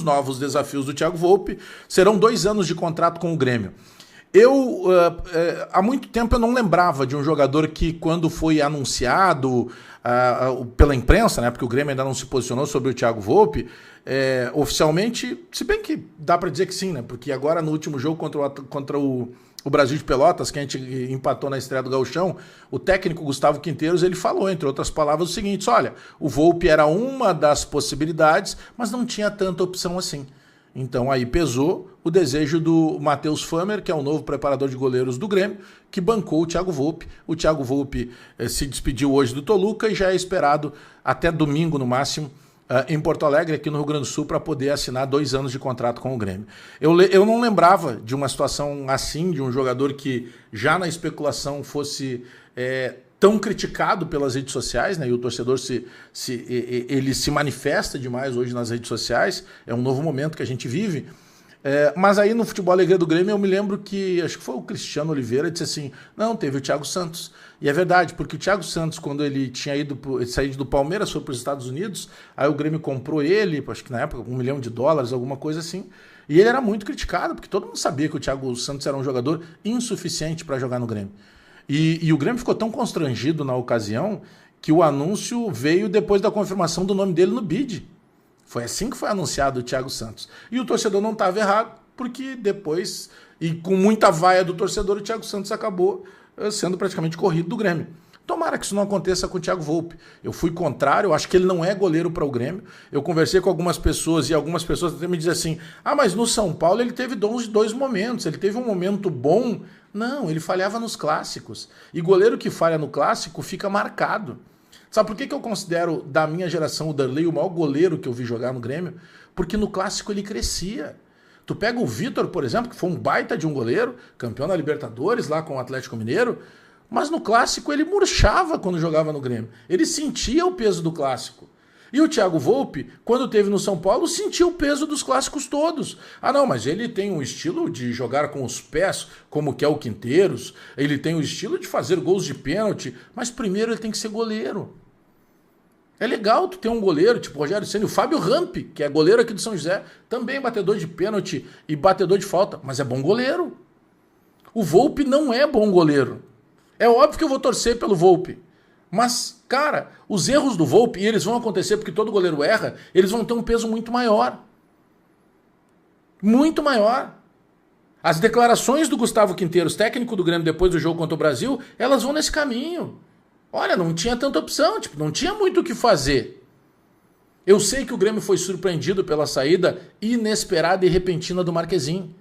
novos desafios do Thiago Volpe. Serão 2 anos de contrato com o Grêmio. Há muito tempo eu não lembrava de um jogador que, quando foi anunciado pela imprensa, né, porque o Grêmio ainda não se posicionou sobre o Thiago Volpe, oficialmente, se bem que dá para dizer que sim, né, porque agora no último jogo contra o Brasil de Pelotas, que a gente empatou na estreia do Gauchão, o técnico Gustavo Quinteiros, ele falou, entre outras palavras, o seguinte: olha, o Volpe era uma das possibilidades, mas não tinha tanta opção assim. Então aí pesou o desejo do Matheus Famer, que é o novo preparador de goleiros do Grêmio, que bancou o Thiago Volpe. O Thiago Volpe se despediu hoje do Toluca e já é esperado até domingo, no máximo, em Porto Alegre, aqui no Rio Grande do Sul, para poder assinar 2 anos de contrato com o Grêmio. Eu não lembrava de uma situação assim, de um jogador que já na especulação fosse tão criticado pelas redes sociais, né? E o torcedor ele se manifesta demais hoje nas redes sociais. É um novo momento que a gente vive. Mas aí no futebol alegria do Grêmio eu me lembro que, acho que foi o Cristiano Oliveira, disse assim: não, teve o Thiago Santos. E é verdade, porque o Thiago Santos, quando ele tinha saído do Palmeiras, foi para os Estados Unidos, aí o Grêmio comprou ele, acho que na época $1 milhão, alguma coisa assim, e ele era muito criticado, porque todo mundo sabia que o Thiago Santos era um jogador insuficiente para jogar no Grêmio. E o Grêmio ficou tão constrangido na ocasião que o anúncio veio depois da confirmação do nome dele no bid. Foi assim que foi anunciado o Thiago Santos. E o torcedor não estava errado, porque depois, e com muita vaia do torcedor, o Thiago Santos acabou sendo praticamente corrido do Grêmio. Tomara que isso não aconteça com o Thiago Volpe. Eu fui contrário, eu acho que ele não é goleiro para o Grêmio. Eu conversei com algumas pessoas e algumas pessoas até me dizem assim: ah, mas no São Paulo ele teve 2 momentos, ele teve um momento bom. Não, ele falhava nos clássicos. E goleiro que falha no clássico fica marcado. Sabe por que eu considero, da minha geração, o Darley o maior goleiro que eu vi jogar no Grêmio? Porque no clássico ele crescia. Tu pega o Vitor, por exemplo, que foi um baita de um goleiro, campeão da Libertadores lá com o Atlético Mineiro, mas no clássico ele murchava quando jogava no Grêmio. Ele sentia o peso do clássico. E o Thiago Volpe, quando teve no São Paulo, sentia o peso dos clássicos todos. Ah não, mas ele tem um estilo de jogar com os pés, como que é o Quinteiros, ele tem o estilo de fazer gols de pênalti, mas primeiro ele tem que ser goleiro. É legal tu ter um goleiro, tipo o Rogério Ceni, o Fábio Rampi, que é goleiro aqui do São José, também batedor de pênalti e batedor de falta, mas é bom goleiro. O Volpe não é bom goleiro. É óbvio que eu vou torcer pelo Volpe. Mas, cara, os erros do Volpe, e eles vão acontecer porque todo goleiro erra, eles vão ter um peso muito maior. Muito maior. As declarações do Gustavo Quinteiros, técnico do Grêmio, depois do jogo contra o Brasil, elas vão nesse caminho. Olha, não tinha tanta opção, não tinha muito o que fazer. Eu sei que o Grêmio foi surpreendido pela saída inesperada e repentina do Marquezinho.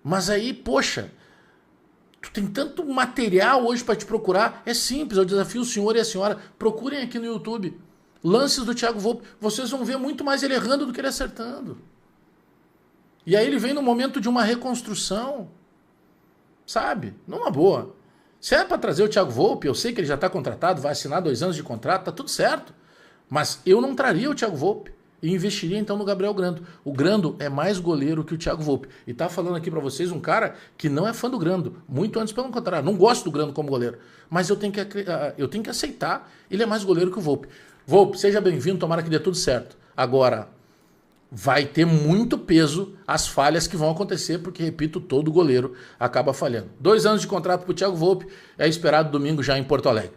Mas aí, poxa, tu tem tanto material hoje para te procurar. É simples, eu desafio o senhor e a senhora. Procurem aqui no YouTube lances do Thiago Volpe. Vocês vão ver muito mais ele errando do que ele acertando. E aí ele vem no momento de uma reconstrução. Sabe? Numa boa. Se é para trazer o Thiago Volpe, eu sei que ele já está contratado, vai assinar 2 anos de contrato, tá tudo certo. Mas eu não traria o Thiago Volpe. E investiria então no Gabriel Grando. O Grando é mais goleiro que o Thiago Volpe. E tá falando aqui para vocês um cara que não é fã do Grando. Muito antes pelo contrário. Não gosto do Grando como goleiro. Mas eu tenho que aceitar. Ele é mais goleiro que o Volpe. Volpe, seja bem-vindo. Tomara que dê tudo certo. Agora, vai ter muito peso as falhas que vão acontecer. Porque, repito, todo goleiro acaba falhando. 2 anos de contrato pro Thiago Volpe. É esperado domingo já em Porto Alegre.